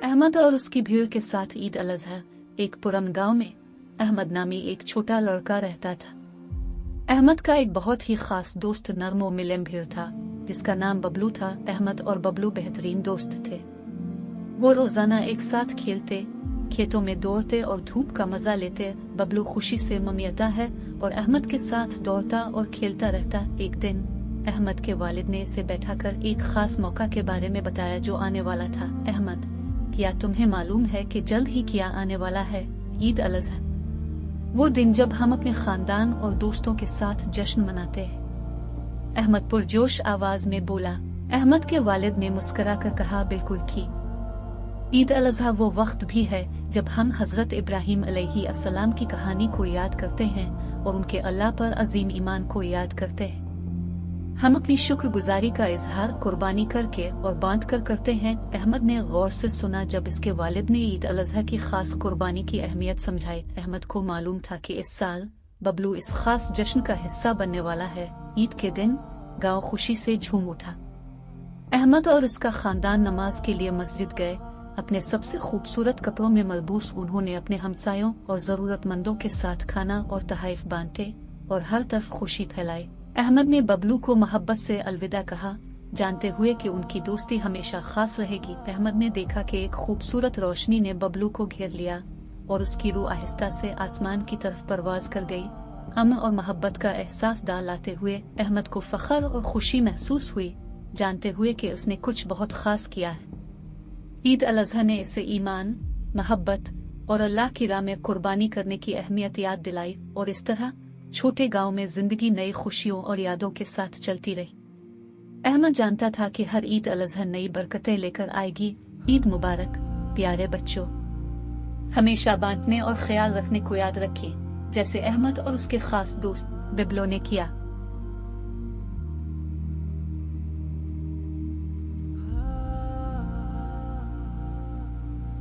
अहमद और उसकी भीड़ के साथ ईद अल अज़हा एक पुरअमन गांव में अहमद नामी एक छोटा लड़का रहता था। अहमद का एक बहुत ही खास दोस्त नर्मो मिलम भीड़ था जिसका नाम बबलू था। अहमद और बबलू बेहतरीन दोस्त थे। वो रोजाना एक साथ खेलते, खेतों में दौड़ते और धूप का मजा लेते। बबलू खुशी से ममियाता है और अहमद के साथ दौड़ता और खेलता रहता। एक दिन अहमद के वालिद ने इसे बैठाकर एक खास मौका के बारे में बताया जो आने वाला था। अहमद, क्या तुम्हें मालूम है कि जल्द ही क्या आने वाला है? ईद अल अज़हा, वो दिन जब हम अपने खानदान और दोस्तों के साथ जश्न मनाते हैं। अहमद पुरजोश आवाज में बोला। अहमद के वालिद ने मुस्कुराकर कहा, बिल्कुल ठीक। ईद अल अज़हा वो वक्त भी है जब हम हजरत इब्राहीम अलैहिस्सलाम की कहानी को याद करते हैं और उनके अल्लाह पर अजीम ईमान को याद करते हैं। हम अपनी शुक्रगुजारी का इजहार कुर्बानी करके और बांट कर करते हैं। अहमद ने गौर से सुना जब इसके वालिद ने ईद अल अज़हा की खास कुर्बानी की अहमियत समझाई। अहमद को मालूम था कि इस साल बबलू इस खास जश्न का हिस्सा बनने वाला है। ईद के दिन गांव खुशी से झूम उठा। अहमद और उसका खानदान नमाज के लिए मस्जिद गए। अपने सबसे खूबसूरत कपड़ों में मलबूस उन्होंने अपने हमसायों और जरूरतमंदों के साथ खाना और तहाइफ बांटे और हर तरफ खुशी फैलाई। अहमद ने बबलू को मोहब्बत से अलविदा कहा, जानते हुए कि उनकी दोस्ती हमेशा खास रहेगी। अहमद ने देखा कि एक खूबसूरत रोशनी ने बबलू को घेर लिया और उसकी रूह आहिस्ता से आसमान की तरफ परवाज कर गई। अमन और मोहब्बत का एहसास डालाते हुए अहमद को फख्र और खुशी महसूस हुई, जानते हुए कि उसने कुछ बहुत खास किया है। ईद अल अज़हा ने इसे ईमान, मोहब्बत और अल्लाह की राह में कुर्बानी करने की अहमियत याद दिलाई और इस तरह छोटे गांव में जिंदगी नई खुशियों और यादों के साथ चलती रही। अहमद जानता था कि हर ईद अल अज़हा नई बरकतें लेकर आएगी। ईद मुबारक प्यारे बच्चों। हमेशा बांटने और ख्याल रखने को याद रखें, जैसे अहमद और उसके खास दोस्त बबलू ने किया।